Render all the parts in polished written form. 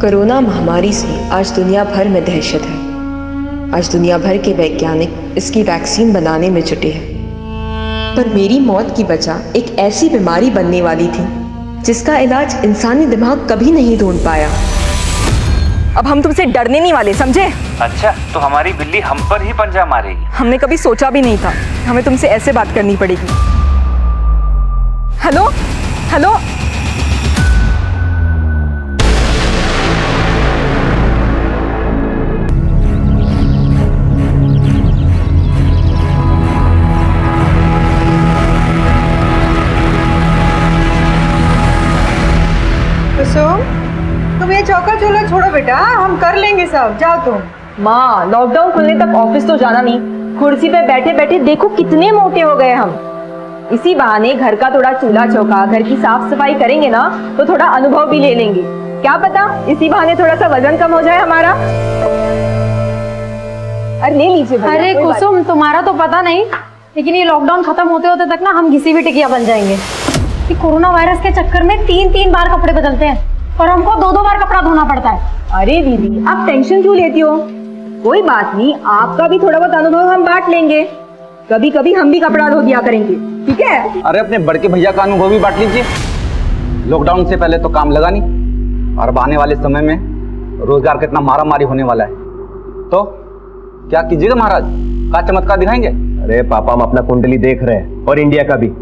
Corona महामारी से आज दुनिया भर में दहशत है। आज दुनिया भर के वैज्ञानिक इसकी वैक्सीन बनाने में जुटे हैं। पर मेरी मौत की वजह एक ऐसी बीमारी बनने वाली थी जिसका इलाज इंसानी दिमाग कभी नहीं ढूंढ पाया। अब हम तुमसे डरने नहीं वाले, समझे? अच्छा, तो हमारी बिल्ली हम पर ही पंजा मारेगी? हमने कभी सोचा भी नहीं था हमें तुमसे ऐसे बात करनी पड़ेगी। हेलो हेलो, तुम ये चौका चूल्हा छोड़ो बेटा, हम कर लेंगे सब। जाओ तुम। माँ, लॉकडाउन खुलने तक ऑफिस तो जाना नहीं। कुर्सी पे बैठे बैठे देखो कितने मोटे हो गए हम। इसी बहाने घर का थोड़ा चूल्हा चौका, घर की साफ सफाई करेंगे ना तो थोड़ा अनुभव भी ले लेंगे। क्या पता इसी बहाने थोड़ा सा वजन कम हो जाए हमारा। अरे ले लीजिए। अरे कुसुम, तुम्हारा तो पता नहीं, लेकिन ये लॉकडाउन खत्म होते होते तक ना हम घिसी हुई टिकिया बन जाएंगे। कि कोरोना वायरस के चक्कर में 3-3 बार कपड़े बदलते हैं और हमको 2-2 बार कपड़ा धोना पड़ता है। अरे दीदी, आप टेंशन क्यों लेती हो? कोई बात नहीं, आपका भी थोड़ा बहुत अनुभव हम बांट लेंगे। कभी कभी हम भी कपड़ा धो दिया करेंगे, ठीक है? अरे अपने बड़के भैया का अनुभव भी बांट लीजिए। लॉकडाउन से पहले तो काम लगा नहीं, और अब आने वाले समय में रोजगार कितना मारा मारी होने वाला है। तो क्या कीजिएगा महाराज, क्या चमत्कार दिखाएंगे? अरे पापा, हम अपना कुंडली देख रहे हैं, और इंडिया का भी।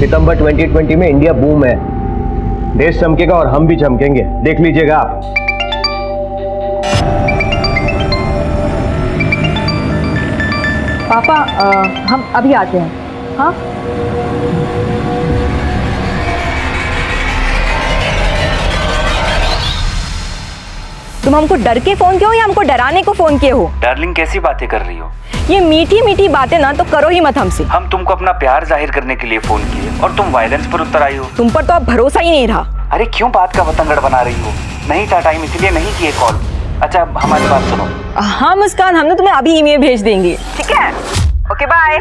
सितंबर 2020 में इंडिया बूम है, देश चमकेगा और हम भी चमकेंगे, देख लीजिएगा आप। पापा, हम अभी आते हैं। हाँ, तुम हमको डर के फोन किए हो या हमको डराने को फोन किए हो? डार्लिंग, कैसी बातें कर रही हो? ये मीठी मीठी बातें ना तो करो ही मत हमसे। हम तुमको अपना प्यार जाहिर करने के लिए फोन किए और तुम वायलेंस पर उतर आई हो। तुम पर तो अब भरोसा ही नहीं रहा। अरे क्यों बात का बतंगड़ बना रही हो? नहीं था टाइम, इसलिए नहीं किए कॉल। अच्छा, हमारी बात सुनो। हाँ मुस्कान, हम ना तुम्हें अभी ईमेल भेज देंगे, ठीक है? Okay, bye.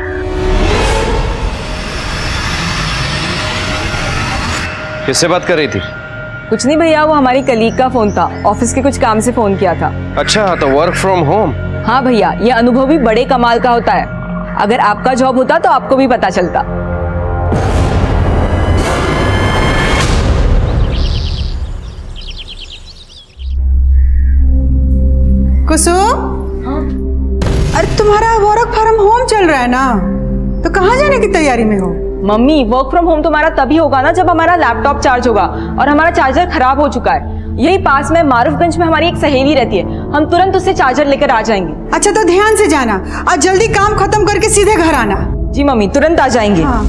किससे बात कर रही थी? कुछ नहीं भैया, वो हमारी कलीग का फोन था, ऑफिस के कुछ काम से फोन किया था। अच्छा, तो वर्क फ्रॉम होम? हाँ भैया, ये अनुभव भी बड़े कमाल का होता है। अगर आपका जॉब होता तो आपको भी पता चलता। कुसुम, अरे तुम्हारा वर्क फ्रॉम होम चल रहा है ना, तो कहाँ जाने की तैयारी में हो? मम्मी, वर्क फ्रॉम होम तुम्हारा तभी होगा ना जब हमारा लैपटॉप चार्ज होगा, और हमारा चार्जर खराब हो चुका है। यही पास में मारूफगंज में हमारी एक सहेली रहती है, हम तुरंत उससे चार्जर लेकर आ जाएंगे। अच्छा, तो ध्यान से जाना और जल्दी काम खत्म करके सीधे घर आना। जी मम्मी, तुरंत आ जाएंगे। हाँ।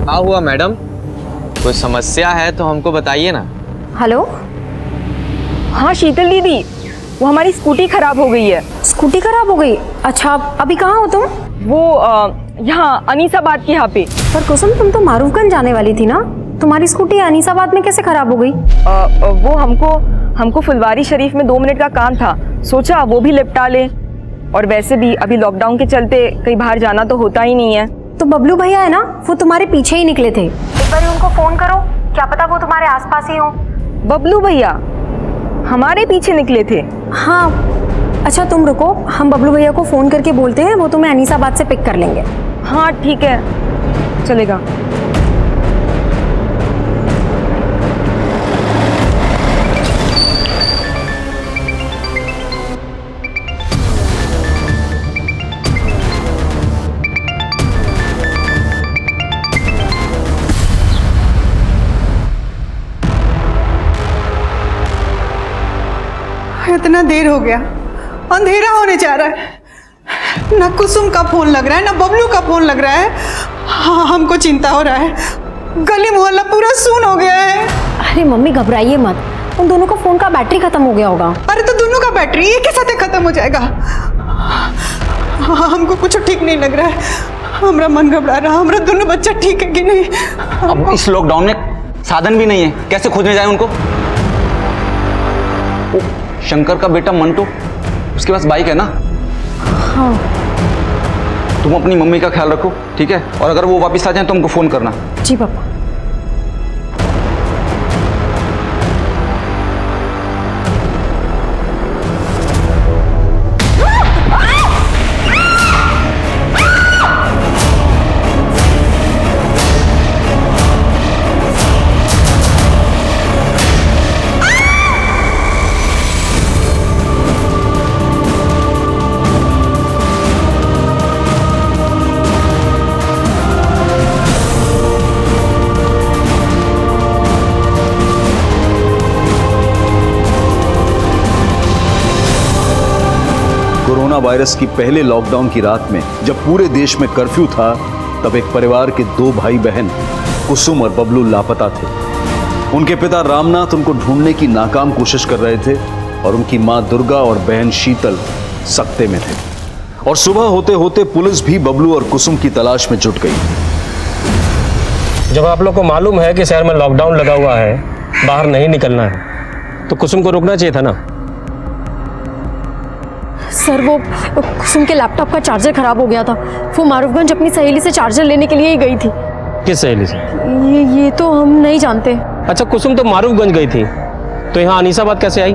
क्या हुआ मैडम, कोई समस्या है तो हमको बताइए ना। हेलो। हाँ शीतल दीदी, वो हमारी स्कूटी खराब हो गई है। स्कूटी खराब हो गई? अच्छा, अभी कहाँ हो तुम? वो यहाँ अनीसाबाद के यहाँ पे। पर कुसुम, तुम तो मारूफगंज जाने वाली थी ना, तुम्हारी स्कूटी अनीसाबाद में कैसे खराब हो गई? वो हमको फुलवारी शरीफ में 2 मिनट का काम था, सोचा वो भी निपटा ले। और वैसे भी अभी लॉकडाउन के चलते कहीं बाहर जाना तो होता ही नहीं है। तो बबलू भैया है ना, वो तुम्हारे पीछे ही निकले थे। एक बार उनको फोन करो, क्या पता वो तुम्हारे आसपास ही हो। बबलू भैया हमारे पीछे निकले थे? हाँ। अच्छा तुम रुको, हम बबलू भैया को फोन करके बोलते हैं, वो तुम्हें अनीसाबाद से पिक कर लेंगे। हाँ ठीक है, चलेगा। इतना देर हो गया, अंधेरा होने जा रहा है। ना कुसुम का फोन लग रहा है ना बबलू का फोन लग रहा है। हाँ, हमको चिंता हो रहा है। गली मोहल्ला पूरा सून हो गया है। अरे मम्मी घबराइए मत, उन दोनों का फोन का बैटरी खत्म हो गया होगा। अरे तो दोनों का बैटरी एक ही साथ खत्म हो जाएगा। हाँ, हमको कुछ ठीक नहीं लग रहा है। हमारा मन घबरा रहा। हमारा दोनों बच्चा ठीक है कि नहीं? अब इस लॉकडाउन में साधन भी नहीं है, कैसे खोजने जाए उनको? ओ, शंकर का बेटा मंटू, उसके पास बाइक है ना? हाँ। तुम अपनी मम्मी का ख्याल रखो, ठीक है? और अगर वो वापस आ जाए तो हमको फोन करना। जी पापा। कोरोना वायरस की पहले लॉकडाउन की रात में जब पूरे देश में कर्फ्यू था, तब एक परिवार के 2 भाई बहन कुसुम और बबलू लापता थे। उनके पिता रामनाथ उनको ढूंढने की नाकाम कोशिश कर रहे थे और उनकी मां दुर्गा और बहन शीतल सकते में थे। और सुबह होते होते पुलिस भी बबलू और कुसुम की तलाश में जुट गई। जब आप लोग को मालूम है कि शहर में लॉकडाउन लगा हुआ है, बाहर नहीं निकलना है, तो कुसुम को रुकना चाहिए था ना। सर वो कुसुम के लैपटॉप का चार्जर खराब हो गया था। वो मारूफगंज अपनी सहेली से चार्जर लेने के लिए ही गई थी। किस सहेली से? ये तो हम नहीं जानते। अच्छा, कुसुम तो मारूफगंज गई थी, तो यहाँ अनीसाबाद कैसे आई?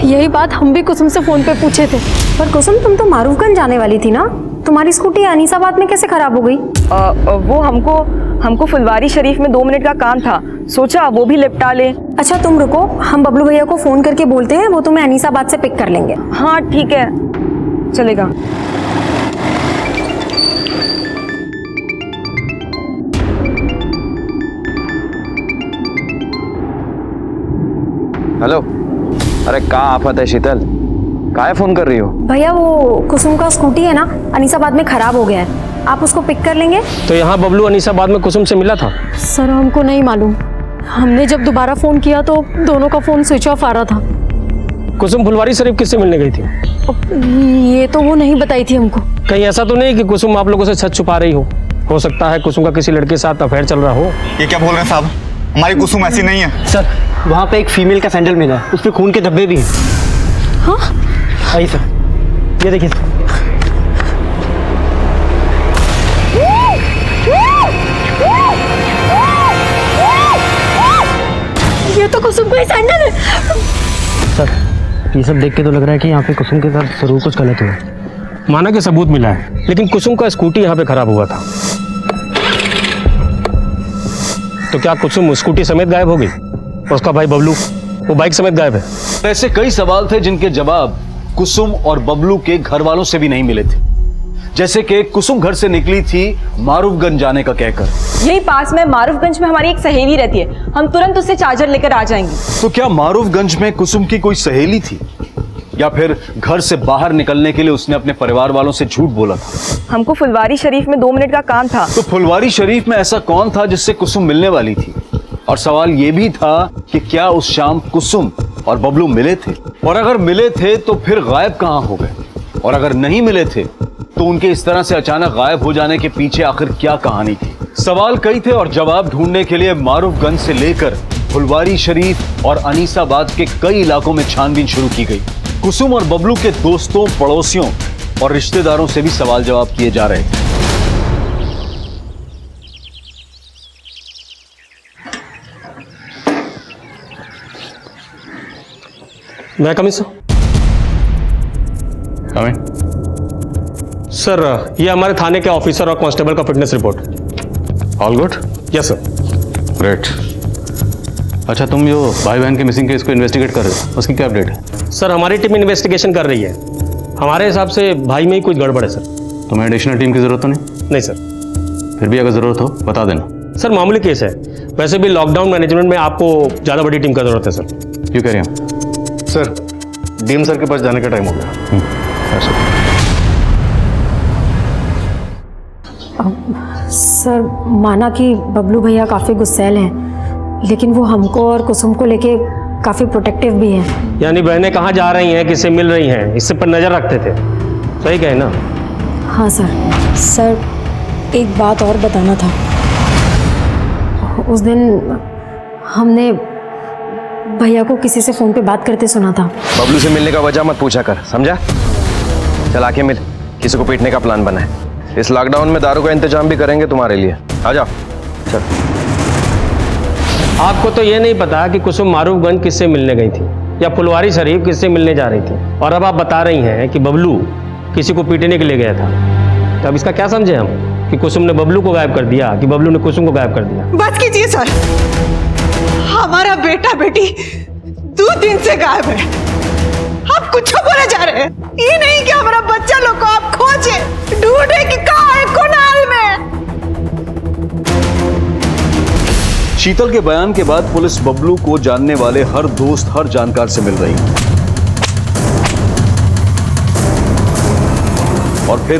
यही बात हम भी कुसुम से फोन पे पूछे थे। पर कुसुम तुम तो मारूफगंज जाने वाली थी ना, तुम्हारी स्कूटी अनीसाबाद में कैसे खराब हो गई? वो हमको फुलवारी शरीफ में 2 मिनट का काम था, सोचा वो भी निपटा ले। अच्छा तुम रुको, हम बबलू भैया को फोन करके बोलते हैं, वो तुम्हें अनीसाबाद से पिक कर लेंगे। हाँ ठीक है, चलेगा। हेलो, अरे कहाँ आफत है शीतल? काहे फोन कर रही हो? भैया वो कुसुम का स्कूटी है ना, अनीसाबाद में खराब हो गया है, आप उसको पिक कर लेंगे? तो यहाँ बबलू अनीसाबाद में कुसुम से मिला था? सर हमको नहीं मालूम, हमने जब दोबारा फोन किया तो दोनों का फोन स्विच ऑफ आ रहा था। कुसुम फुलवारी शरीफ किससे मिलने गई थी? ये तो वो नहीं बताई थी हमको। कहीं ऐसा तो नहीं कि कुसुम आप लोगों से सच छुपा रही हो सकता है कुसुम का किसी लड़के के साथ अफेयर चल रहा हो। ये क्या बोल रहे हैं साहब? हमारी कुसुम ऐसी नहीं है। सर वहाँ पे एक फीमेल का सैंडल मिला है, उसपे खून के धब्बे भी हैं। हाँ? आइए सर, ये देखिए। ये तो कुसुम का ही सैंडल है। सर ये सब देख के तो लग रहा है कि यहाँ पे कुसुम के साथ जरूर कुछ गलत हुआ। माना कि सबूत मिला है, लेकिन कुसुम का स्कूटी यहाँ पे खराब हुआ था, तो क्या कुसुम स्कूटी समेत गायब हो गई? उसका भाई बबलू वो बाइक समेत गायब है। ऐसे कई सवाल थे जिनके जवाब कुसुम और बबलू के घर वालों से भी नहीं मिले थे। जैसे कि कुसुम घर से निकली थी मारूफगंज जाने का कहकर। यही पास में मारूफगंज में हमारी एक सहेली रहती है, हम तुरंत उससे चार्जर लेकर आ जाएंगे। तो क्या मारूफगंज में कुसुम की कोई सहेली थी, या फिर घर से बाहर निकलने के लिए उसने अपने परिवार वालों से झूठ बोला था? हमको फुलवारी शरीफ में 2 मिनट का काम था। तो फुलवारी शरीफ में ऐसा कौन था जिससे कुसुम मिलने वाली थी? और सवाल यह भी था कि क्या उस शाम कुसुम और बबलू मिले थे, और अगर मिले थे तो फिर गायब कहां हो गए, और अगर नहीं मिले थे तो उनके इस तरह से अचानक गायब हो जाने के पीछे आखिर क्या कहानी थी? सवाल कई थे और जवाब ढूंढने के लिए मारूफगंज से लेकर फुलवारी शरीफ और अनीसाबाद के कई इलाकों में छानबीन शुरू की गई। कुसुम और बबलू के दोस्तों, पड़ोसियों और रिश्तेदारों से भी सवाल जवाब किए जा रहे थे। मैं कमिंग सर, ये हमारे थाने के ऑफिसर और कांस्टेबल का fitness report. All good? Yes sir. Great. अच्छा, तुम जो भाई बहन के मिसिंग केस को इन्वेस्टिगेट कर रहे हो, उसकी क्या अपडेट है? सर हमारी टीम इन्वेस्टिगेशन कर रही है, हमारे हिसाब से भाई में ही कुछ गड़बड़ है सर। तुम्हें एडिशनल टीम की जरूरत तो नहीं? नहीं सर। फिर भी अगर जरूरत हो बता देना। सर मामूली केस है, वैसे भी लॉकडाउन मैनेजमेंट में आपको ज़्यादा बड़ी टीम का जरूरत है sir. You carry on. Sir DM sir के पास जाने का टाइम हो गया। सर माना कि बबलू भैया काफ़ी गुस्सैल हैं, लेकिन वो हमको और कुसुम को लेके काफ़ी प्रोटेक्टिव भी हैं। यानी बहनें कहाँ जा रही हैं, किससे मिल रही हैं, इससे पर नज़र रखते थे। सही कहे ना? हाँ सर एक बात और बताना था। उस दिन हमने भैया को किसी से फ़ोन पे बात करते सुना था। बबलू से मिलने का वजह मत पूछा कर, समझा? चल आके मिल, किसी को पीटने का प्लान बना है। इस लॉकडाउन में दारू का इंतजाम भी करेंगे तुम्हारे लिए। आ जाओ चल। आपको तो ये नहीं पता कि कुसुम मारूफगंज किससे मिलने गई थी या फुलवारी शरीफ किससे मिलने जा रही थी, और अब आप बता रही हैं कि बबलू किसी को पीटने के लिए गया था। तो अब इसका क्या समझे हम कि कुसुम ने बबलू को गायब कर दिया कि बबलू ने कुसुम को गायब कर दिया? बस कीजिए सर, हमारा बेटा बेटी 2 दिन से गायब है। आप कुछ बोले जा रहे हैं। ये नहीं कि हमारा बच्चा लोग को आप खोजे ढूंढे कि कहाँ है, कौन हाल में। शीतल के बयान के बाद पुलिस बबलू को जानने वाले हर दोस्त, हर जानकार से मिल रही है। और फिर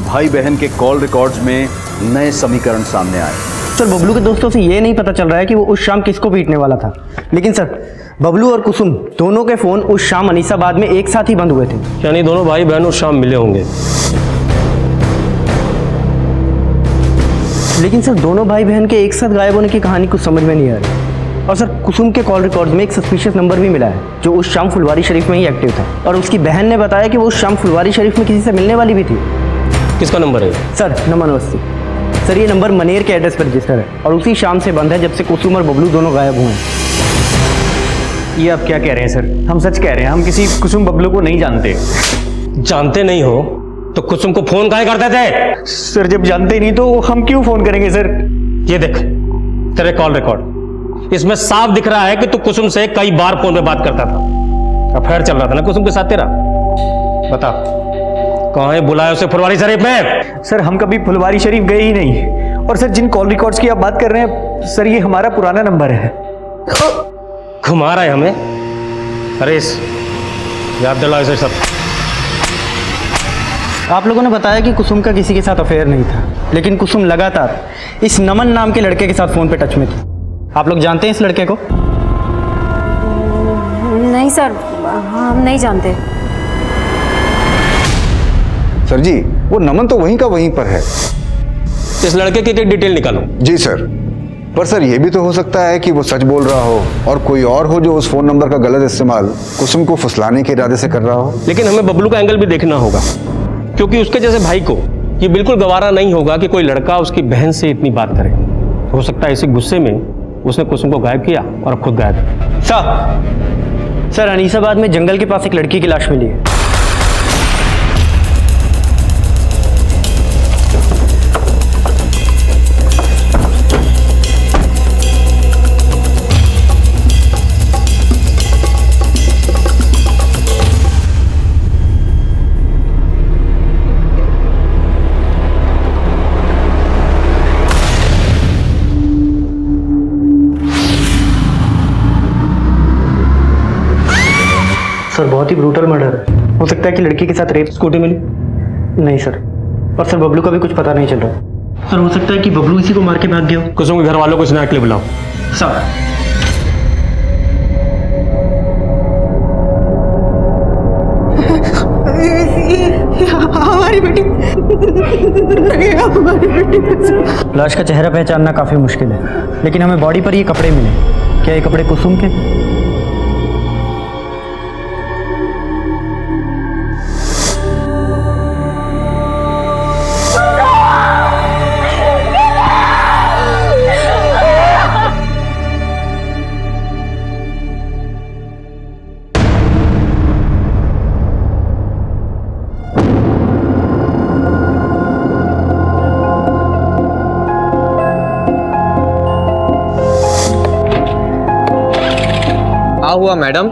भाई बहन के कॉल रिकॉर्ड्स में नए समीकरण सामने आए। सर बबलू के दोस्तों से ये नहीं पता चल रहा है कि वो उस शाम किसको पीटने वाला था, लेकिन सर बबलू और कुसुम दोनों के फोन उस शाम अनीसाबाद में एक साथ ही बंद हुए थे। यानी दोनों भाई बहन उस शाम मिले होंगे। लेकिन सर दोनों भाई बहन के एक साथ गायब होने की कहानी कुछ समझ में नहीं आ रही। और सर कुसुम के कॉल रिकॉर्ड में एक सस्पिशियस नंबर भी मिला है जो उस शाम फुलवारी शरीफ में ही एक्टिव था, और उसकी बहन ने बताया कि वो उस शाम फुलवारी शरीफ में किसी से मिलने वाली भी थी। किसका नंबर है? Sir number 89। सर ये नंबर मनेर के एड्रेस पर रजिस्टर है और उसी शाम से बंद है जब से कुसुम और बबलू दोनों गायब हुए हैं। ये आप क्या कह रहे हैं सर? हम सच कह रहे हैं, हम किसी कुसुम बबलू को नहीं जानते। जानते नहीं हो तो कुसुम को फोन काहे करते थे? सर जब जानते ही नहीं तो हम क्यों फोन करेंगे सर? ये देख तेरे कॉल रिकॉर्ड, इसमें साफ दिख रहा है कि तू कुसुम से कई बार फोन पे बात करता था। अफेयर चल रहा था ना कुसुम के साथ तेरा? बता कहाँ है, बुलाया उसे फुलवारी शरीफ में? सर हम कभी फुलवारी शरीफ गए ही नहीं। और सर जिन कॉल रिकॉर्ड्स की आप बात कर रहे हैं सर, ये हमारा पुराना नंबर है। घुमा रहा है हमें। अरे याद दिलाओ इसे सब। आप लोगों ने बताया कि कुसुम का किसी के साथ अफेयर नहीं था, लेकिन कुसुम लगातार इस नमन नाम के लड़के के साथ फोन पे टच में थी। आप लोग जानते हैं इस लड़के को? नहीं सर, हम नहीं जानते। सर जी वो नमन तो वहीं का वहीं पर है। इस लड़के की डिटेल निकालो। जी सर, पर सर ये भी तो हो सकता है कि वो सच बोल रहा हो और कोई और हो जो उस फोन नंबर का गलत इस्तेमाल कुसुम को फुसलाने के इरादे से कर रहा हो। लेकिन हमें बबलू का एंगल भी देखना होगा, क्योंकि उसके जैसे भाई को ये बिल्कुल गवारा नहीं होगा कि कोई लड़का उसकी बहन से इतनी बात करे। हो सकता है इसी गुस्से में उसने कुसुम को गायब किया और अब खुद गायब। सर अनीसाबाद में जंगल के पास एक लड़की की लाश मिली है। सर बहुत ही ब्रूटल मर्डर है। हो सकता है कि लड़की के साथ रेप। स्कूटी मिली? नहीं सर। और सर बबलू का भी कुछ पता नहीं चल रहा। सर हो सकता है कि बबलू इसी को मार के भाग गया हो। कुसुम के घर वालों को स्नैक के लिए बुलाओ। सर हमारी बेटी नहीं, हमारी बेटी। लाश का चेहरा पहचानना काफी मुश्किल है, लेकिन हमें बॉडी पर ये कपड़े मिले। क्या ये कपड़े कुसुम के? क्या हुआ मैडम?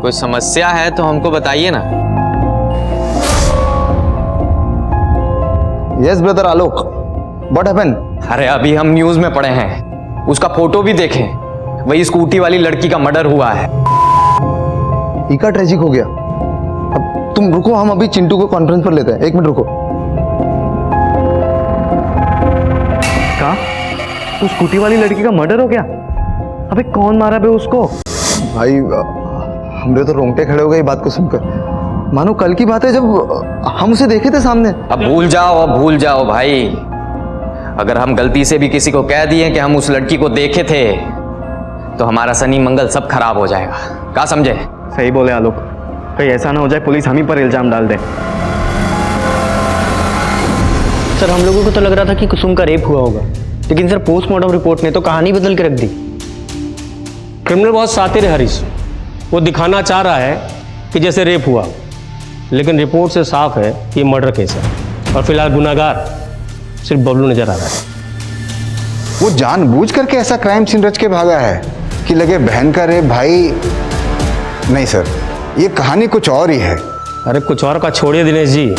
कोई समस्या है तो हमको बताइए ना। Yes brother Alok, what happened? अरे अभी हम न्यूज में पढ़े हैं, उसका फोटो भी देखें, वही स्कूटी वाली लड़की का मर्डर हुआ है। इका ट्रेजिक हो गया। अब तुम रुको, हम अभी चिंटू को कॉन्फ्रेंस पर लेते हैं। 1 मिनट रुको। क्या? उस स्कूटी वाली लड़की का मर्डर हो गया? अबे कौन मारा बे उसको? भाई हमरे तो रोंगटे खड़े हो गए बात को सुनकर। मानो कल की बात है जब हम उसे देखे थे सामने। अब भूल जाओ भाई। अगर हम गलती से भी किसी को कह दिए कि हम उस लड़की को देखे थे तो हमारा शनि मंगल सब खराब हो जाएगा। क्या समझे? सही बोले आलोक, कहीं ऐसा ना हो जाए पुलिस हम ही पर इल्जाम डाल दे। सर हम लोगों को तो लग रहा था कि कुसुम का रेप हुआ होगा, लेकिन सर पोस्टमार्टम रिपोर्ट ने तो कहानी बदल के रख दी। क्रिमिनल बहुत शातिर है हरीश। वो दिखाना चाह रहा है कि जैसे रेप हुआ, लेकिन रिपोर्ट से साफ है कि ये मर्डर केस है और फिलहाल गुनाहगार सिर्फ बबलू नजर आ रहा है। वो जानबूझ करके ऐसा क्राइम सीन रच के भागा है कि लगे बहन का रेप। भाई नहीं सर, ये कहानी कुछ और ही है। अरे कुछ और का छोड़िए दिनेश जी,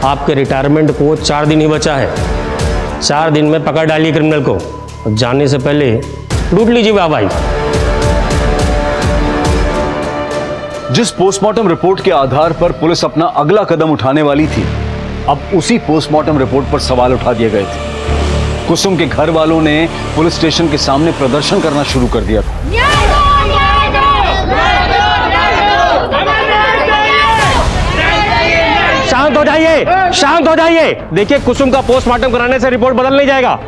आपके रिटायरमेंट को 4 दिन ही बचा है। 4 दिन में पकड़ डालिए क्रिमिनल को और जाने से पहले लूट लीजिए वाहवाही। जिस पोस्टमार्टम रिपोर्ट के आधार पर पुलिस अपना अगला कदम उठाने वाली थी, अब उसी पोस्टमार्टम रिपोर्ट पर सवाल उठा दिए गए थे। कुसुम के घर वालों ने पुलिस स्टेशन के सामने प्रदर्शन करना शुरू कर दिया था। शांत हो जाइए। देखिए, कुसुम का पोस्टमार्टम कराने से रिपोर्ट बदल नहीं जाएगा।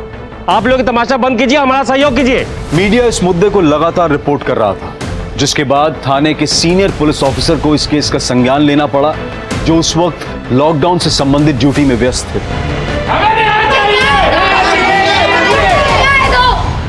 आप लोग तमाशा बंद कीजिए, हमारा सहयोग कीजिए। मीडिया इस मुद्दे को लगातार रिपोर्ट कर रहा था, जिसके बाद थाने के सीनियर पुलिस ऑफिसर को इस केस का संज्ञान लेना पड़ा, जो उस वक्त लॉकडाउन से संबंधित ड्यूटी में व्यस्त थे।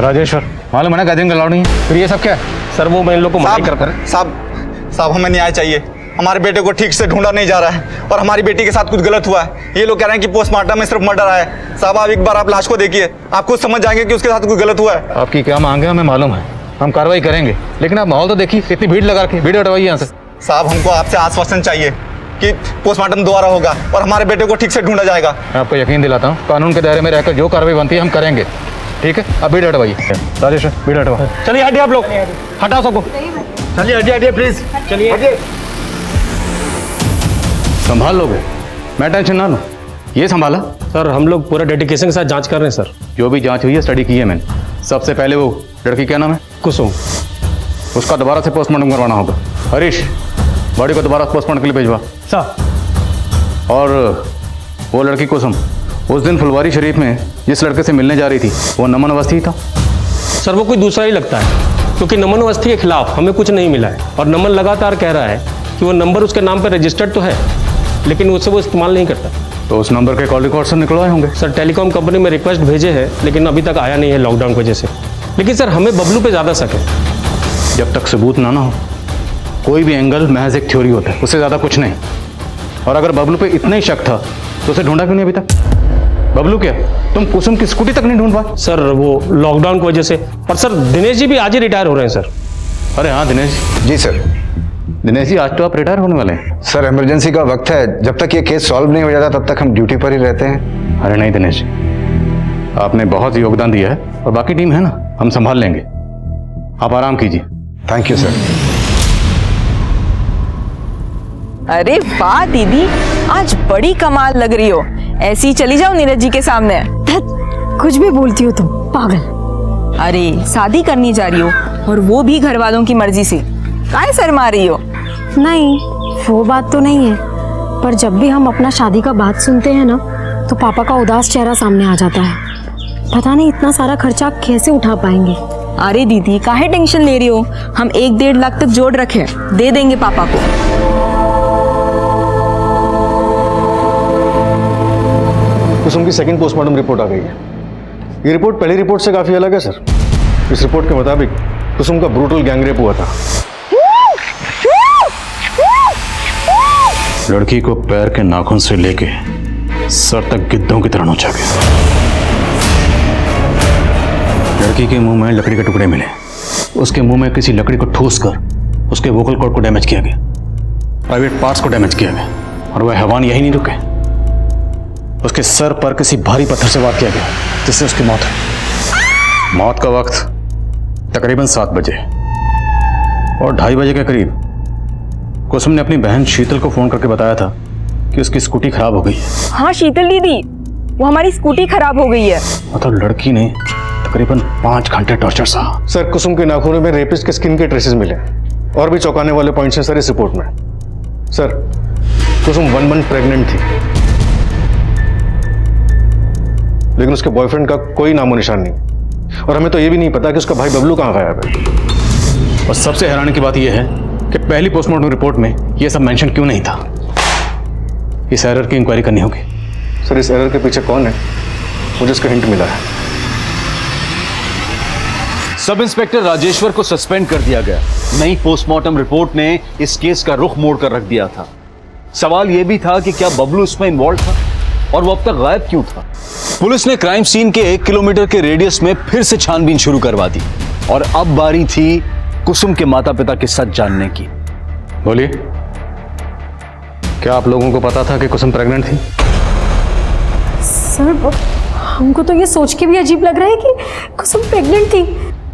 राजेश्वर, मालूम है ना गैदरिंग अलाउड नहीं है, फिर ये सब क्या है? सर वो मैं इन लोग को मना कर साहब हमें न्याय चाहिए। हमारे बेटे को ठीक से ढूंढा नहीं जा रहा है और हमारी बेटी के साथ कुछ गलत हुआ है। ये लोग कह रहे हैं कि पोस्टमार्टम में सिर्फ मर्डर आया है। साहब आप एक बार आप लाश को देखिए, आप खुद समझ जाएंगे कि उसके साथ कुछ गलत हुआ है। आपकी क्या मांग है हमें मालूम है, हम कार्रवाई करेंगे, लेकिन आप माहौल तो देखिए, इतनी भीड़ लगा के वीडियो हटवाइए यहाँ से। साहब हमको आपसे आश्वासन चाहिए कि पोस्टमार्टम दोबारा होगा और हमारे बेटे को ठीक से ढूंढा जाएगा। मैं आपको यकीन दिलाता हूँ, कानून के दायरे में रहकर जो कार्रवाई बनती है हम करेंगे। ठीक है, अब वीडियो हटवाइए। राजेश्वर वीडियो हटवा। चलिए हटिए आप लोग, हटाओ सबको। चलिए हटिए प्लीज, चलिए। संभाल लोगे, मैं टेंशन ना लूँ, ये संभाला। सर हम लोग पूरा डेडिकेशन के साथ जांच कर रहे हैं सर। जो भी जांच हुई है स्टडी की है मैंने। सबसे पहले वो लड़की क्या नाम है? कुसुम। उसका दोबारा से पोस्टमार्टम करवाना होगा। हरीश, बॉडी को दोबारा पोस्टमार्टम के लिए भिजवा। सर। और वो लड़की कुसुम उस दिन फुलवारी शरीफ में जिस लड़के से मिलने जा रही थी, वो नमन अवस्थी था? सर वो कोई दूसरा ही लगता है, क्योंकि नमन अवस्थी के खिलाफ हमें कुछ नहीं मिला है और नमन लगातार कह रहा है कि वो नंबर उसके नाम पर रजिस्टर्ड तो है, लेकिन उससे वो इस्तेमाल नहीं करता। तो उस नंबर के कॉल रिकॉर्ड से निकलवाए होंगे। सर टेलीकॉम कंपनी में रिक्वेस्ट भेजे हैं, लेकिन अभी तक आया नहीं है लॉकडाउन की वजह से। लेकिन सर हमें बबलू पे ज़्यादा शक है। जब तक सबूत ना हो, कोई भी एंगल महज एक थ्योरी होता है, उससे ज़्यादा कुछ नहीं। और अगर बबलू पे इतना ही शक था तो उसे ढूंढा क्यों नहीं अभी तक? बबलू क्या, तुम कुसुम की स्कूटी तक नहीं ढूंढ पाए? सर वो लॉकडाउन की वजह से। और सर दिनेश जी भी आज ही रिटायर हो रहे हैं सर। अरे हाँ दिनेश जी सर। दिनेश जी आज तो आप रिटायर होने वाले हैं। सर इमरजेंसी का वक्त है, जब तक ये केस सॉल्व नहीं हो जाता तब तक हम ड्यूटी पर ही रहते हैं। अरे नहीं दिनेश, आपने बहुत योगदान दिया है और बाकी टीम है ना, हम संभाल लेंगे, आप आराम कीजिए। Thank you sir. अरे वाह दीदी, आज बड़ी कमाल लग रही हो। ऐसी चली जाओ नीरज जी के सामने। कुछ भी बोलती हो तुम, पागल। अरे शादी करनी जा रही हो और वो भी घर वालों की मर्जी से, काहे शर्मा रही हो? नहीं, वो बात तो नहीं है, पर जब भी हम अपना शादी का बात सुनते हैं ना, तो पापा का उदास चेहरा सामने आ जाता है। पता नहीं इतना सारा खर्चा कैसे उठा पाएंगे। अरे दीदी काहे टेंशन ले रही हो, हम 1-1.5 लाख तक जोड़ रखे, दे देंगे पापा को। कुसुम की सेकंड पोस्टमार्टम रिपोर्ट आ गई है। ये रिपोर्ट पहली रिपोर्ट से काफी अलग है सर। इस रिपोर्ट के मुताबिक कुसुम का ब्रूटल गैंगरेप हुआ था। लड़की को पैर के नाखून से लेके सर तक गिद्धों की तरह नोचा गया। लड़की के मुंह में लकड़ी के टुकड़े मिले, उसके मुंह में किसी लकड़ी को ठूस कर उसके वोकल कॉर्ड को डैमेज किया गया, प्राइवेट पार्ट्स को डैमेज किया गया, और वह हैवान यही नहीं रुके, उसके सर पर किसी भारी पत्थर से वार किया गया, जिससे उसकी मौत हुई। मौत का वक्त तकरीबन 7 बजे और 2:30 बजे के करीब कुसुम ने अपनी बहन शीतल को फोन करके बताया था कि उसकी स्कूटी खराब हो गई है। हाँ शीतल दीदी, वो हमारी स्कूटी खराब हो गई है। मतलब लड़की ने तकरीबन 5 घंटे टॉर्चर सहा। सर कुसुम के नाखूनों में रेपिस्ट के स्किन के ट्रेसेस मिले और भी चौंकाने वाले पॉइंट्स हैं सर इस रिपोर्ट में। सर कुसुम 1 मंथ प्रेग्नेंट थी, लेकिन उसके बॉयफ्रेंड का कोई नामो निशान नहीं, और हमें तो ये भी नहीं पता कि उसका भाई बबलू कहाँ गायब है। और सबसे हैरानी की बात यह है कि पहली पोस्टमार्टम रिपोर्ट में यह सब मेंशन क्यों नहीं था। इस एरर की इंक्वायरी करनी होगी। सर इस एरर के पीछे कौन है, मुझे इसका हिंट मिला है। सब इंस्पेक्टर राजेश्वर को सस्पेंड कर दिया गया। नई पोस्टमार्टम रिपोर्ट ने इस केस का रुख मोड़ कर रख दिया था। सवाल यह भी था कि क्या बबलू इसमें इन्वॉल्व था और वो अब तक गायब क्यों था। पुलिस ने क्राइम सीन के 1 किलोमीटर के रेडियस में फिर से छानबीन शुरू करवा दी और अब बारी थी कुसुम के माता पिता के सच जानने की। बोलिए, क्या आप लोगों को पता था कि कुसुम प्रेग्नेंट थी? सर हमको तो ये सोच के भी अजीब लग रहा है कि कुसुम प्रेग्नेंट थी।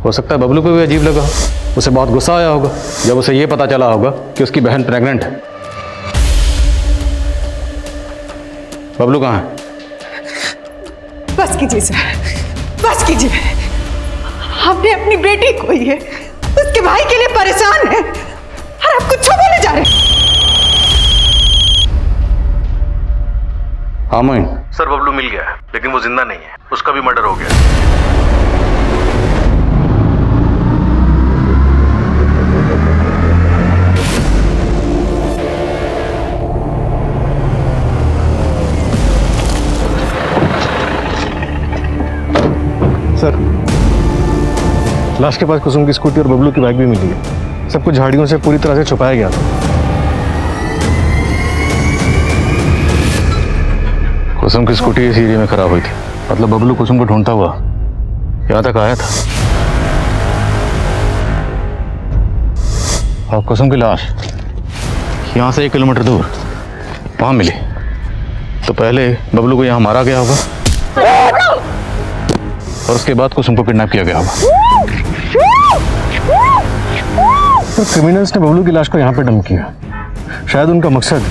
हो सकता है बबलू को भी अजीब लगा, उसे बहुत गुस्सा आया होगा जब उसे यह पता चला होगा कि उसकी बहन प्रेग्नेंट है। बबलू कहाँ है? बस कीजिए सर, बस कीजिए। हमने अपनी बेटी खोई है, उसके भाई के लिए परेशान है और आप कुछ बोले जा रहे हैं। हाँ मोइन। सर बबलू मिल गया है, लेकिन वो जिंदा नहीं है, उसका भी मर्डर हो गया। सर लाश के पास कुसुम की स्कूटी और बबलू की बाइक भी मिली है। सब कुछ झाड़ियों से पूरी तरह से छुपाया गया था। कुसुम की स्कूटी इस एरिया में खराब हुई थी, मतलब बबलू कुसुम को ढूंढता हुआ यहाँ तक आया था और कुसुम की लाश यहाँ से 1 किलोमीटर दूर वहां मिली। तो पहले बबलू को यहाँ मारा गया होगा और उसके बाद कुसुम को किडनैप किया गया होगा। तो क्रिमिनल्स ने बबलू की लाश को यहाँ पे डंप किया। शायद उनका मकसद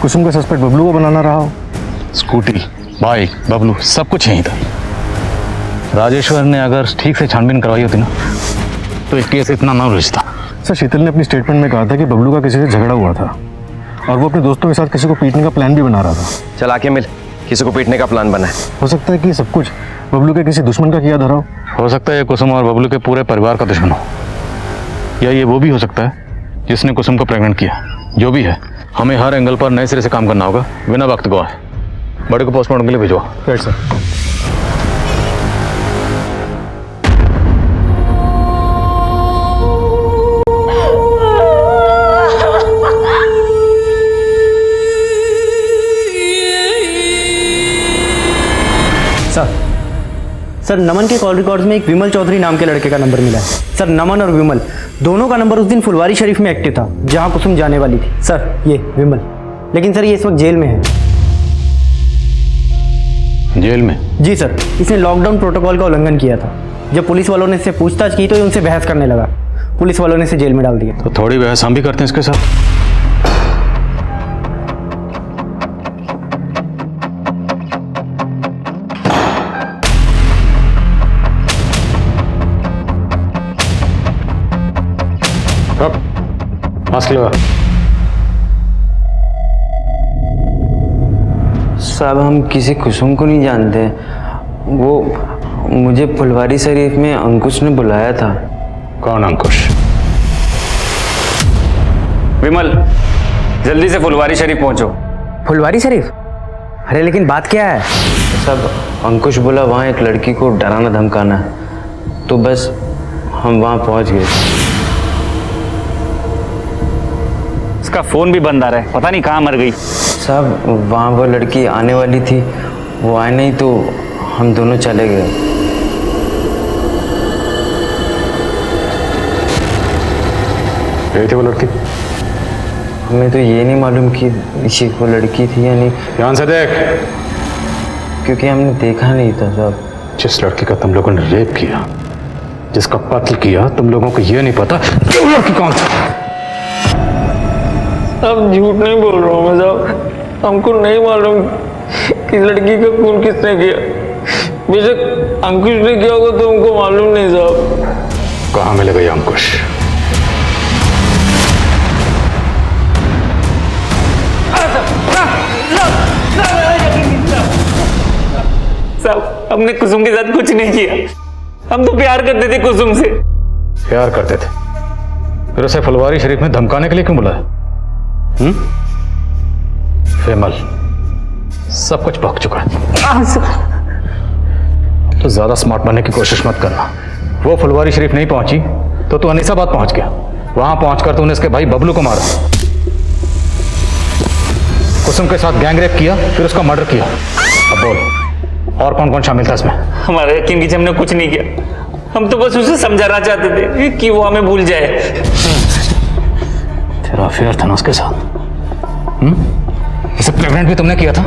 कुसुम का सस्पेक्ट बबलू को बनाना रहा हो। स्कूटी, बाइक, बबलू सब कुछ यहीं था। राजेश्वर ने अगर ठीक से छानबीन करवाई होती ना तो एक केस इतना ना उलझता। सर शीतल ने अपनी स्टेटमेंट में कहा था कि बबलू का किसी से झगड़ा हुआ था और वो अपने दोस्तों के साथ किसी को पीटने का प्लान भी बना रहा था। चल आके मिल, किसी को पीटने का प्लान बना है। हो सकता है कि सब कुछ बबलू के किसी दुश्मन का किया धरा हो सकता है ये कुसुम और बबलू के पूरे परिवार का दुश्मन हो, या ये वो भी हो सकता है जिसने कुसुम को प्रेग्नेंट किया। जो भी है, हमें हर एंगल पर नए सिरे से काम करना होगा बिना वक्त गवाए। बड़े को पोस्टमार्टम के लिए भिजवा। Right sir. सर नमन के कॉल रिकॉर्ड्स में एक विमल चौधरी नाम के लड़के का नंबर मिला है। सर नमन और विमल दोनों का नंबर उस दिन फुलवारी शरीफ में एक्टिव था जहां कुसुम जाने वाली थी। सर ये विमल, लेकिन सर ये इस वक्त जेल में है। जेल में? जी सर, इसने लॉकडाउन प्रोटोकॉल का उल्लंघन किया था। जब पुलिस वालों ने इससे पूछताछ की तो ये उनसे बहस करने लगा। पुलिस वालों ने इसे जेल में डाल दिया। तो थोड़ी बहस हम भी करते हैं इसके साथ। मास्क लगा। साहब हम किसी कुसुम को नहीं जानते, वो मुझे फुलवारी शरीफ में अंकुश ने बुलाया था। कौन अंकुश? विमल जल्दी से फुलवारी शरीफ पहुंचो। फुलवारी शरीफ? अरे लेकिन बात क्या है? साहब अंकुश बोला वहाँ एक लड़की को डराना धमकाना, तो बस हम वहाँ पहुँच गए। उसका फोन भी बंद आ रहा है, पता नहीं कहाँ मर गई। साहब वहाँ वो लड़की आने वाली थी, वो आए नहीं तो हम दोनों चले गए। गई थी वो लड़की? हमें तो ये नहीं मालूम कि इसी वो लड़की थी या नहीं। ध्यान से देख। क्योंकि हमने देखा नहीं था साहब। जिस लड़की का तुम लोगों ने रेप किया, जिसका कत्ल किया, तुम लोगों को ये नहीं पता कि वो लड़की कौन थी। अब झूठ नहीं बोल रहा हूँ मैं साहब, हमको नहीं मालूम कि लड़की का खून किसने किया। बेशक अंकुश ने किया होगा तो उनको मालूम नहीं साहब। कहाँ मिलेगा ये अंकुश? साहब हमने कुसुम के साथ कुछ नहीं किया, हम तो प्यार करते थे कुसुम से। प्यार करते थे, फिर उसे फुलवारी शरीफ में धमकाने के लिए क्यों बुलाया? फेमल, सब कुछ भग चुका है। तो ज्यादा स्मार्ट बनने की कोशिश मत करना। वो फुलवारी शरीफ नहीं पहुंची तो तू अनीसाबाद पहुंच गया। वहां पहुंचकर तूने इसके भाई बबलू को मारा, कुसुम के साथ गैंग रेप किया, फिर उसका मर्डर किया। अब बोल, और कौन कौन शामिल था इसमें? हमारा यकीन कीजिए, हमने कुछ नहीं किया। हम तो बस उसे समझाना चाहते थे कि वो हमें भूल जाए। तेरा अफेयर था ना उसके साथ? उसे प्रेग्नेंट भी तुमने किया था?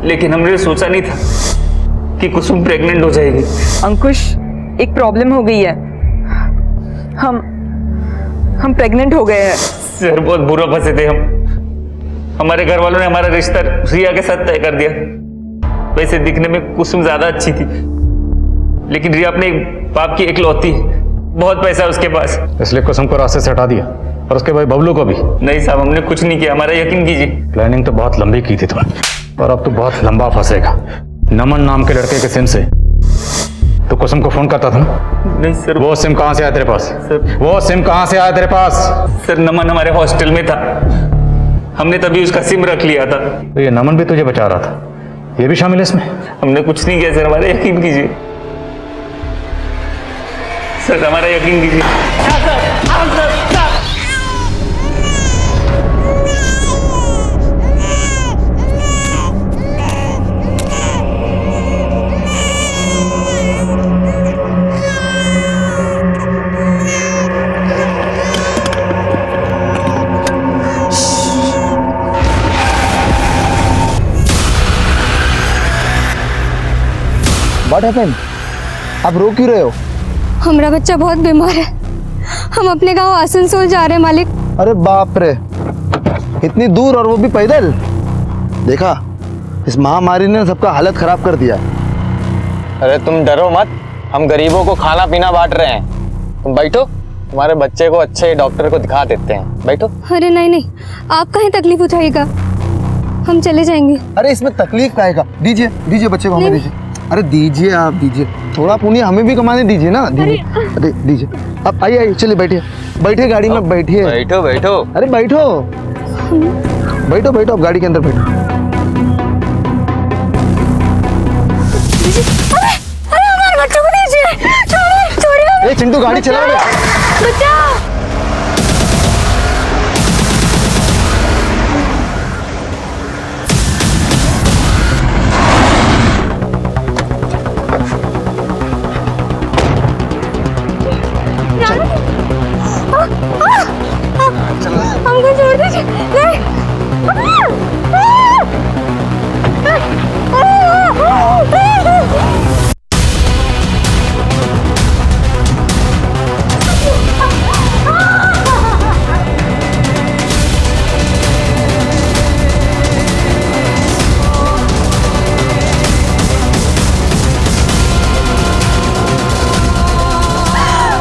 लेकिन हमने सोचा नहीं था कि कुसुम प्रेग्नेंट हो जाएगी। अंकुश, एक प्रॉब्लम हो गई है। हम प्रेग्नेंट हो गए हैं। सर बहुत बुरा फंसे थे हम। हमारे घर वालों ने हमारा रिश्ता रिया के साथ तय कर दिया। वैसे दिखने में कुसुम ज्यादा अच्छी थी, लेकिन रिया अपने बाप की इकलौती, बहुत पैसा है उसके पास, इसलिए कुसुम को रास्ते से हटा दिया, और उसके भाई बबलू को भी। नहीं साहब, हमने कुछ नहीं किया, हमारा यकीन कीजिए। प्लानिंग तो बहुत लंबी की थी तुमने, और अब तो बहुत लंबा फंसेगा। नमन नाम के लड़के के सिम से तो कुसुम को फोन करता था ना? नहीं सर। वो सिम कहां से आया तेरे पास? सर वो सिम कहां से आया तेरे पास? सर नमन हमारे हॉस्टल में था, हमने तभी उसका सिम रख लिया था। तो ये नमन भी तुझे बचा रहा था, ये भी शामिल है इसमें? हमने कुछ नहीं किया सर, हमारा यकीन कीजिए सर, हमारा यकीन कीजिए। What happened? आप रो क्यों रहे हो? हमारा बच्चा बहुत बीमार है, हम अपने गांव आसनसोल जा रहे हैं मालिक। अरे बाप रे, इतनी दूर और वो भी पैदल? देखा, इस महामारी ने सबका हालत खराब कर दिया। अरे तुम डरो मत, हम गरीबों को खाना पीना बांट रहे हैं। तुम बैठो, तुम्हारे बच्चे को अच्छे डॉक्टर को दिखा देते हैं। बैठो। अरे नहीं नहीं, आप कहीं तकलीफ उठाइएगा, हम चले जाएंगे। अरे इसमें तकलीफ काहे का? दीजिए दीजिए बच्चे को, हमें दीजिए। अरे दीजिए, आप दीजिए, थोड़ा पुण्य हमें भी कमाने दीजिए ना। दीजिए, अरे दीजिए। अब आइए आइए, चलिए बैठिए, बैठिए गाड़ी में, बैठिए। बैठो बैठो। अरे बैठो बैठो बैठो, अब गाड़ी के अंदर बैठो। अरे हमारे बच्चों को दीजिए, छोड़िए छोड़िए। ए चिंटू, गाड़ी चला रहे। बच्चा हमको छोड़ दीजिए। नहीं।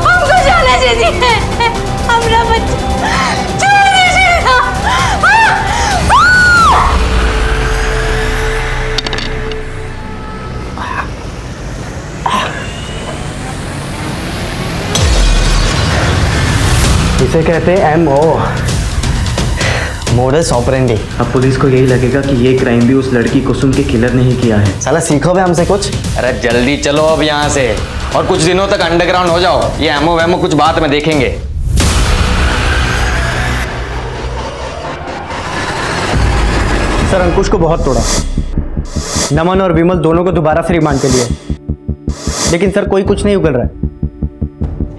हमको जाने दीजिए, हमारा बच्चा छोड़ दीजिए ना। इसे कहते हैं MO, मोडस ऑपरेंडी। अब पुलिस को यही लगेगा कि ये क्राइम भी उस लड़की कुसुम के किलर ने ही किया है। साला सीखो बे हमसे कुछ। अरे जल्दी चलो अब यहाँ से, और कुछ दिनों तक अंडरग्राउंड हो जाओ। ये एमओ वेमो कुछ बात में देखेंगे। सर अंकुश को बहुत तोड़ा, नमन और विमल दोनों को दोबारा से रिमांड पे लिया, लेकिन सर कोई कुछ नहीं उगल रहा है।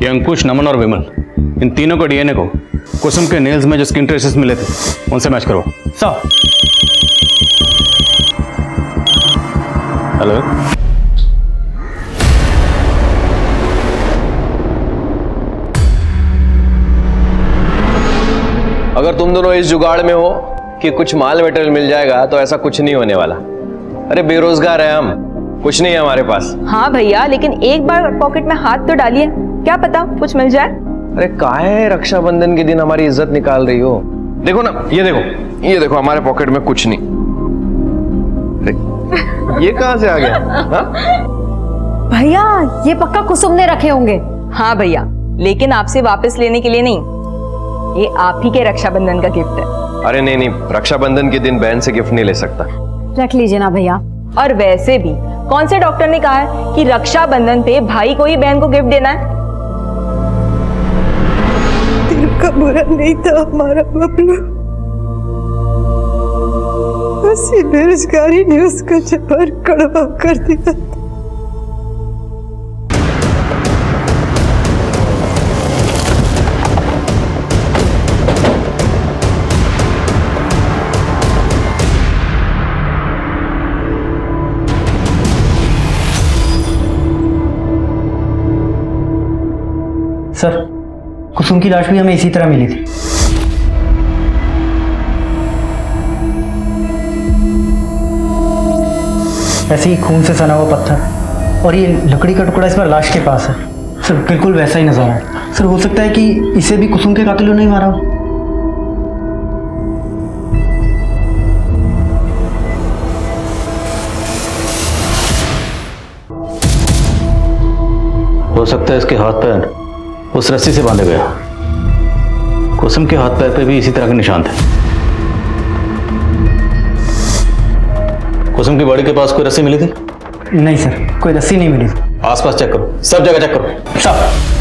ये अंकुश, नमन और विमल, इन तीनों को डीएनए को कुसुम के नेल्स में जो स्किन ट्रेसेस मिले थे उनसे मैच करो। सर। हेलो, अगर तुम दोनों इस जुगाड़ में हो कि कुछ माल मटेरियल मिल जाएगा तो ऐसा कुछ नहीं होने वाला। अरे बेरोजगार है हम, कुछ नहीं है हमारे पास। हाँ भैया, लेकिन एक बार पॉकेट में हाथ तो डालिए, क्या पता कुछ मिल जाए। अरे काहे रक्षाबंधन के दिन हमारी इज्जत निकाल रही हो? देखो ना, ये देखो हमारे पॉकेट में कुछ नहीं। ये कहां से आ गया? हाँ? भैया ये पक्का कुसुम ने रखे होंगे। हाँ भैया, लेकिन आपसे वापस लेने के लिए नहीं, ये आप ही के रक्षाबंधन का गिफ्ट है। अरे नहीं, रक्षाबंधन के दिन बहन से गिफ्ट नहीं ले सकता। रख लीजिए ना भैया। और वैसे भी कौन से डॉक्टर ने कहा है कि रक्षाबंधन पे भाई को ही बहन को गिफ्ट देना है? दिल का बुरा नहीं था हमारा बबलू, उसी बेरोजगारी ने उसका जबर कड़वा कर दिया। सर, कुसुम की लाश भी हमें इसी तरह मिली थी। ऐसे ही खून से सना हुआ पत्थर, और ये लकड़ी का टुकड़ा इस पर लाश के पास है। सर बिल्कुल वैसा ही नजर है। सर हो सकता है कि इसे भी कुसुम के कातिलों ने ही मारा हो सकता है इसके हाथ पैर उस रस्सी से बांधे गया। कुसुम के हाथ पैर पे भी इसी तरह के निशान थे। कुसुम की बॉडी के पास कोई रस्सी मिली थी? नहीं सर, कोई रस्सी नहीं मिली। आसपास चेक करो, सब जगह चेक करो। साहब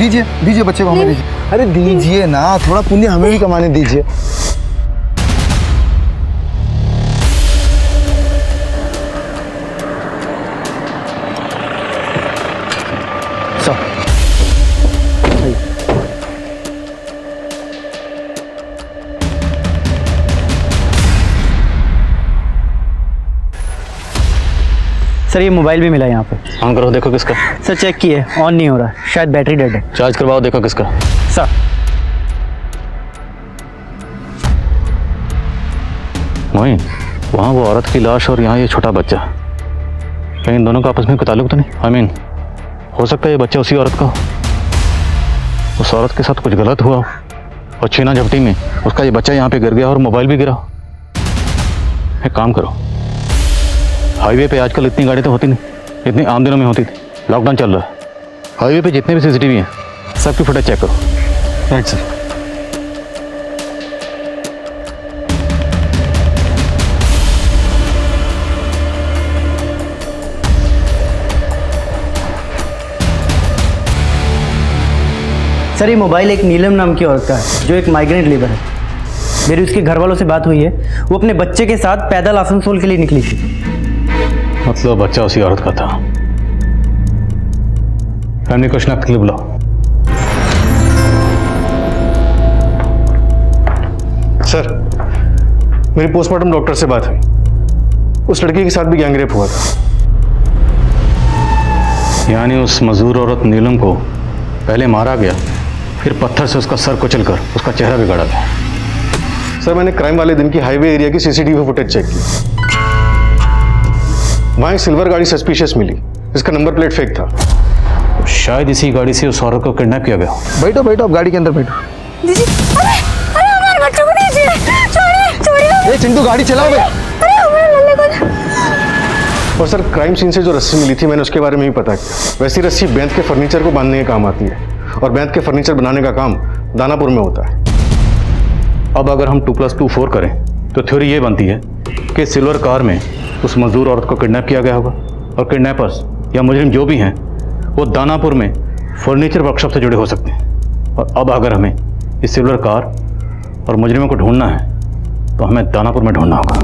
दीजिए दीजिए बच्चे को हमें दीजिए। अरे दीजिए ना, थोड़ा पुण्य हमें भी कमाने दीजिए। सर ये मोबाइल भी मिला यहाँ पे। ऑन करो, देखो किसका। सर चेक किए, ऑन नहीं हो रहा, शायद बैटरी डेड है। चार्ज करवाओ, देखो किसका। सर मोइन, वहाँ वो औरत की लाश और यहाँ ये छोटा बच्चा, कहीं इन दोनों का आपस में कोई ताल्लुक तो नहीं? आई मीन, हो सकता है ये बच्चा उसी औरत का हो, उस औरत के साथ कुछ गलत हुआ और छीना झपटी में उसका ये बच्चा यहाँ पे गिर गया और मोबाइल भी गिरा। एक काम करो, हाईवे पे आजकल इतनी गाड़ी तो होती नहीं, इतनी आम दिनों में होती थी। लॉकडाउन चल रहा है, हाईवे पे जितने भी सीसीटीवी हैं सबकी फुटेज चेक करो। Right sir. सर ये मोबाइल एक नीलम नाम की औरत का है जो एक माइग्रेंट लेबर है। मेरी उसके घर वालों से बात हुई है, वो अपने बच्चे के साथ पैदल आसनसोल के लिए निकली थी। मतलब बच्चा उसी औरत का था। फैमिली को शनाख्त के लिए बुलाओ। सर, मेरी पोस्टमार्टम डॉक्टर से बात हुई, उस लड़की के साथ भी गैंगरेप हुआ था। यानी उस मजदूर औरत नीलम को पहले मारा गया, फिर पत्थर से उसका सर कुचलकर उसका चेहरा बिगाड़ा गया। सर मैंने क्राइम वाले दिन की हाईवे एरिया की सीसीटीवी फुटेज चेक की, वहां एक सिल्वर गाड़ी सस्पिशियस मिली जिसका नंबर प्लेट फेक था। तो शायद इसी गाड़ी से उस औरत को किडनैप किया गया। बैठो बैठो, आप गाड़ी के अंदर बैठो। दीदी, अरे अरे हमारे बच्चों को दीजिए, छोड़िए। ए चिंटू गाड़ी चलाओ बे। अरे हमारे लल्ले को। और सर क्राइम सीन से जो रस्सी मिली थी मैंने उसके बारे में भी पता किया। वैसी रस्सी बैंत के फर्नीचर को बांधने के काम आती है और बैंत के फर्नीचर बनाने का काम दानापुर में होता है। अब अगर हम 2+2 4 करें तो थ्योरी ये बनती है कि सिल्वर कार में उस मजदूर औरत को किडनैप किया गया होगा और किडनैपर्स या मुजरिम जो भी हैं वो दानापुर में फर्नीचर वर्कशॉप से जुड़े हो सकते हैं। और अब अगर हमें इस सिल्वर कार और मुजरिमों को ढूंढना है तो हमें दानापुर में ढूंढना होगा।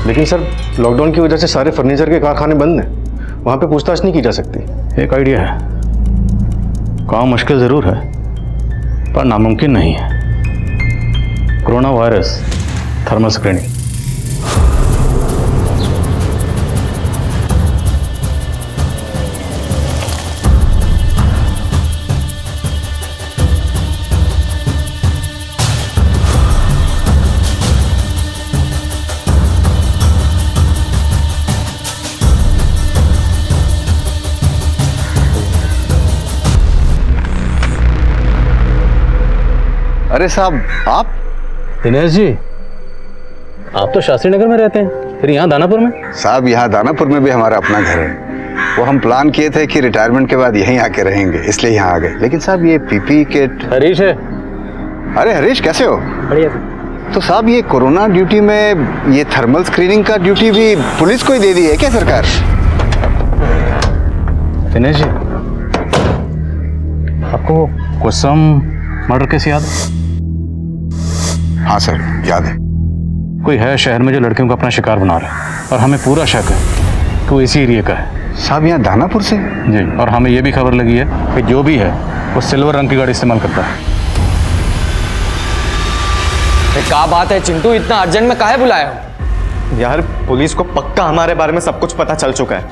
लेकिन सर लॉकडाउन की वजह से सारे फर्नीचर के कारखाने बंद हैं, वहाँ पे पूछताछ नहीं की जा सकती। एक आइडिया है, काम मुश्किल ज़रूर है पर नामुमकिन नहीं है। Corona virus thermal screening. अरे साहब, आप? दिनेश जी, आप तो शास्त्री नगर में रहते हैं, फिर यहाँ दानापुर में? साहब, यहाँ दानापुर में भी हमारा अपना घर है। वो हम प्लान किए थे कि रिटायरमेंट के बाद यहीं आके रहेंगे, इसलिए यहाँ आ गए। लेकिन साहब, ये पीपी किट। हरीश है। अरे हरीश, कैसे हो? बढ़िया। तो साहब, ये कोरोना ड्यूटी में ये थर्मल स्क्रीनिंग का ड्यूटी भी पुलिस को ही दे दी है क्या सरकार? दिनेश जी, आपको कुसुम मर्डर केस याद है? हाँ सर, याद है। कोई है शहर में जो लड़कियों को अपना शिकार बना रहा है, और हमें पूरा शक है कि वो इसी एरिया का है। साहब, यहाँ दानापुर से? जी, और हमें ये भी खबर लगी है कि जो भी है वो सिल्वर रंग की गाड़ी इस्तेमाल करता है। क्या बात है चिंटू, इतना अर्जेंट में काहे बुलाया हो? यार, पुलिस को पक्का हमारे बारे में सब कुछ पता चल चुका है।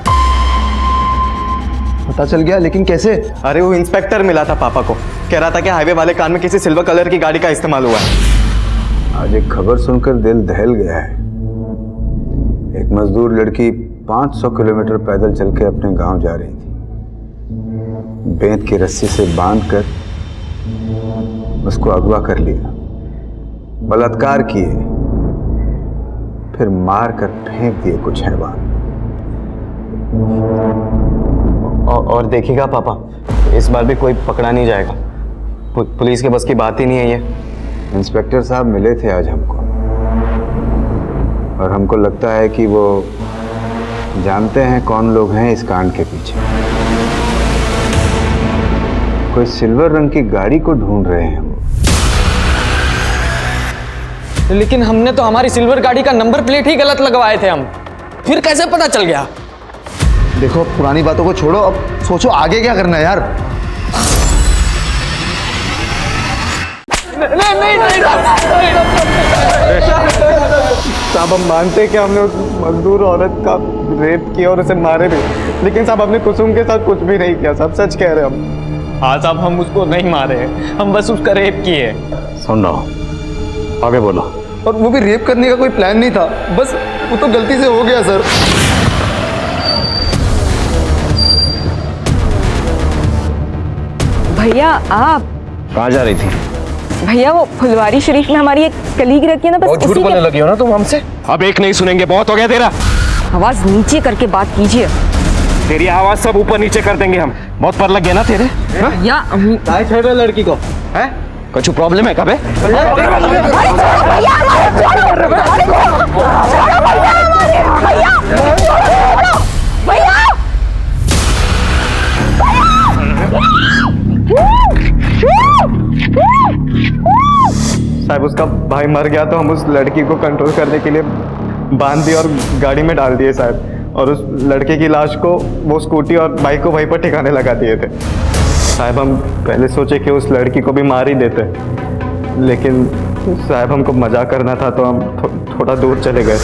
पता चल गया? लेकिन कैसे? अरे वो इंस्पेक्टर मिला था पापा को, कह रहा था कि हाईवे वाले कार में किसी सिल्वर कलर की गाड़ी का इस्तेमाल हुआ है। आज एक खबर सुनकर दिल दहल गया है। एक मजदूर लड़की 500 किलोमीटर पैदल चल के अपने गांव जा रही थी। बेंत की रस्सी से बांधकर उसको अगवा कर लिया, बलात्कार किए, फिर मार कर फेंक दिए कुछ हैवान। और देखिएगा पापा, इस बार भी कोई पकड़ा नहीं जाएगा। पुलिस के बस की बात ही नहीं है ये। इंस्पेक्टर साहब मिले थे आज हमको, और हमको लगता है कि वो जानते हैं कौन लोग हैं इस कांड के पीछे। कोई सिल्वर रंग की गाड़ी को ढूंढ रहे हैं वो। लेकिन हमने तो हमारी सिल्वर गाड़ी का नंबर प्लेट ही गलत लगवाए थे हम, फिर कैसे पता चल गया? देखो, पुरानी बातों को छोड़ो, अब सोचो आगे क्या करना है यार। नहीं साहब, हम मानते हैं कि हमने उस मजदूर औरत का रेप किया और उसे मारे भी, लेकिन साहब हमने कुसुम के साथ कुछ भी नहीं किया। सब सच कह रहे हैं हम। हाँ साहब, हम उसको नहीं मारे हैं, हम बस उसका रेप किए। सुन रहा हूँ, आगे बोलो। और वो भी रेप करने का कोई प्लान नहीं था, बस वो तो गलती से हो गया सर। भैया आप कहाँ जा रही थी? भैया वो फुलवारी शरीफ में हमारी एक कलीग रहती है ना, बस बहुत झूठ बोलने लगी हो ना तुम हमसे। अब एक नहीं सुनेंगे, बहुत हो गया तेरा। आवाज नीचे करके बात कीजिए। तेरी आवाज सब ऊपर नीचे कर देंगे हम। बहुत पर लग गया ना तेरे। या छोड़ रहे लड़की को है? कुछ प्रॉब्लम है कबे? साहब, उसका भाई मर गया तो हम उस लड़की को कंट्रोल करने के लिए बांध दिए और गाड़ी में डाल दिए साहब, और उस लड़के की लाश को वो स्कूटी और बाइक को वहीं पर ठिकाने लगा दिए थे साहब। हम पहले सोचे कि उस लड़की को भी मार ही देते, लेकिन साहब हमको मजाक करना था तो हम थोड़ा दूर चले गए।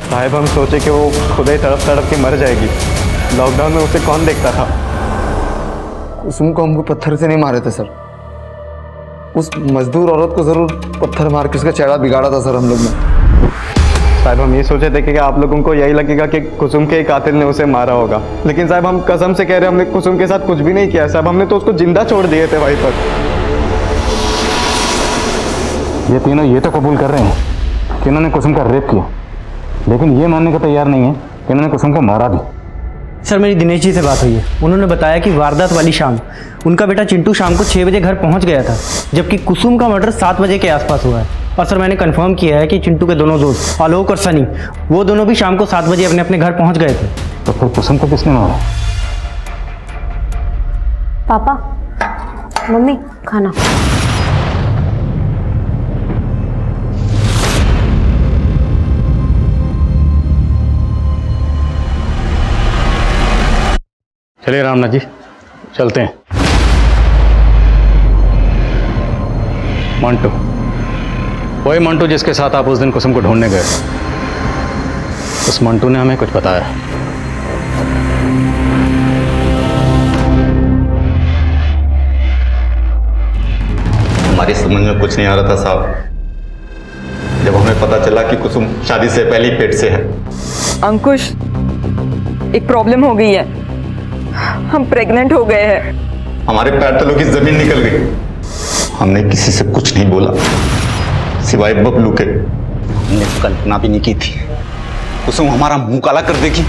साहब, हम सोचे कि वो खुद ही तड़प तड़प के मर जाएगी। लॉकडाउन में उसे कौन देखता था? कुसुम को हमको पत्थर से नहीं मारे थे सर, उस मजदूर औरत को जरूर पत्थर मार के उसका चेहरा बिगाड़ा था सर हम लोग ने। साहब, हम ये सोचे थे कि आप लोगों को यही लगेगा कि कुसुम के कातिल ने उसे मारा होगा, लेकिन साहब हम कसम से कह रहे हैं, हमने कुसुम के साथ कुछ भी नहीं किया साहब। हमने तो उसको जिंदा छोड़ दिए थे वहीं पर। ये तीनों ये तो कबूल कर रहे हैं कि इन्होंने कुसुम का रेप किया, लेकिन ये मानने को तैयार नहीं है कि इन्होंने कुसुम को मारा भी। सर, मेरी दिनेश जी से बात हुई है, उन्होंने बताया कि वारदात वाली शाम उनका बेटा चिंटू शाम को 6 बजे घर पहुंच गया था, जबकि कुसुम का मर्डर 7 बजे के आसपास हुआ है। और सर, मैंने कंफर्म किया है कि चिंटू के दोनों दोस्त आलोक और सनी, वो दोनों भी शाम को 7 बजे अपने अपने घर पहुंच गए थे। तो फिर कुसुम को किसने मारा? पापा, मम्मी, खाना। चलिए रामनाथ जी, चलते हैं। मंटू, वही मंटू जिसके साथ आप उस दिन कुसुम को ढूंढने गए, उस मंटू ने हमें कुछ बताया। हमारी समझ में कुछ नहीं आ रहा था साहब, जब हमें पता चला कि कुसुम शादी से पहले ही पेट से है। अंकुश, एक प्रॉब्लम हो गई है, हम प्रेग्नेंट हो गए हैं। हमारे पैर तलों की जमीन निकल गई। हमने किसी से कुछ नहीं बोला सिवाय बबलू के। हमने कल्पना भी नहीं की थी कुसुम हमारा मुंह काला कर देगी।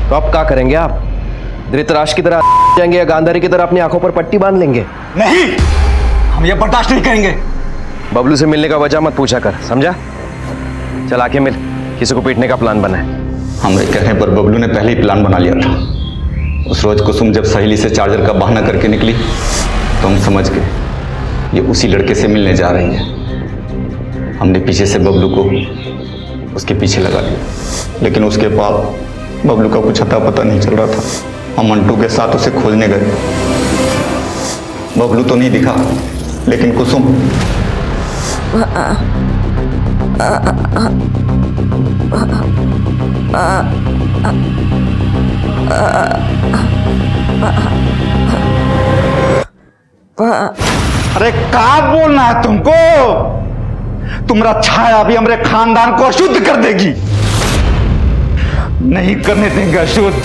तो अब क्या करेंगे आप? धृतराष्ट्र की तरह जाएंगे या गांधारी की तरह अपनी आंखों पर पट्टी बांध लेंगे? नहीं, हम ये बर्दाश्त नहीं करेंगे। बबलू से मिलने का वजह मत पूछा कर, समझा? चल आके मिल, किसी को पीटने का प्लान बना है। हमारे कहने पर बबलू ने पहले ही प्लान बना लिया था। उस रोज कुसुम जब सहेली से चार्जर का बहाना करके निकली तो हम समझ गए ये उसी लड़के से मिलने जा रही है। हमने पीछे से बबलू को उसके पीछे लगा लिया, लेकिन उसके बाद बबलू का कुछ अता पता नहीं चल रहा था। हम मंटू के साथ उसे खोजने गए। बबलू तो नहीं दिखा, लेकिन कुसुम अरे क्या बोलना है तुमको? तुम्हारा छाया भी हमारे खानदान को अशुद्ध कर देगी। नहीं करने देंगे अशुद्ध।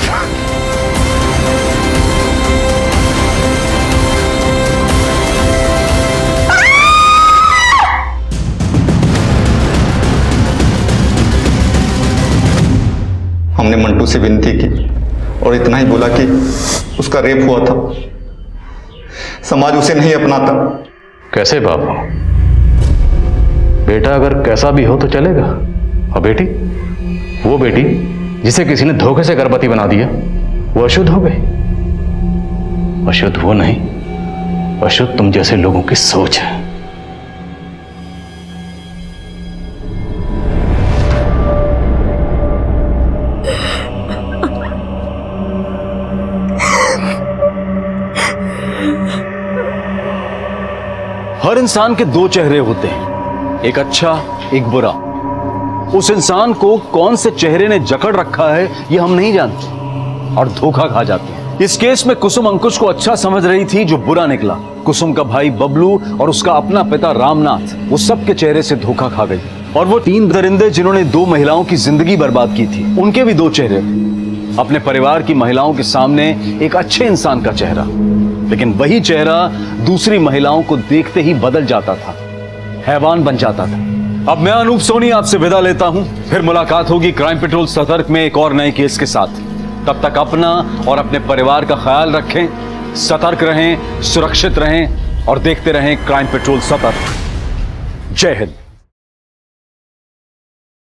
हमने मंटू से विनती की और इतना ही बोला कि उसका रेप हुआ था, समाज उसे नहीं अपनाता। कैसे बाबू? बेटा अगर कैसा भी हो तो चलेगा, और बेटी, वो बेटी जिसे किसी ने धोखे से गर्भवती बना दिया, वो अशुद्ध हो गई। अशुद्ध वो नहीं, अशुद्ध तुम जैसे लोगों की सोच है। हर इंसान के दो चेहरे होते हैं, एक अच्छा एक बुरा। उस इंसान को कौन से चेहरे ने जकड़ रखा है ये हम नहीं जानते और धोखा खा जाते हैं। इस केस में कुसुम अंकुश को अच्छा समझ रही थी, जो बुरा निकला। कुसुम का भाई बबलू और उसका अपना पिता रामनाथ, वो सबके चेहरे से धोखा खा गई। और वो तीन दरिंदे जिन्होंने दो महिलाओं की जिंदगी बर्बाद की थी, उनके भी दो चेहरे थे। अपने परिवार की महिलाओं के सामने एक अच्छे इंसान का चेहरा, लेकिन वही चेहरा दूसरी महिलाओं को देखते ही बदल जाता था, हैवान बन जाता था। अब मैं अनूप सोनी आपसे विदा लेता हूं, फिर मुलाकात होगी क्राइम पेट्रोल सतर्क में एक और नए केस के साथ। तब तक अपना और अपने परिवार का ख्याल रखें, सतर्क रहें, सुरक्षित रहें और देखते रहें क्राइम पेट्रोल सतर्क। जय हिंद।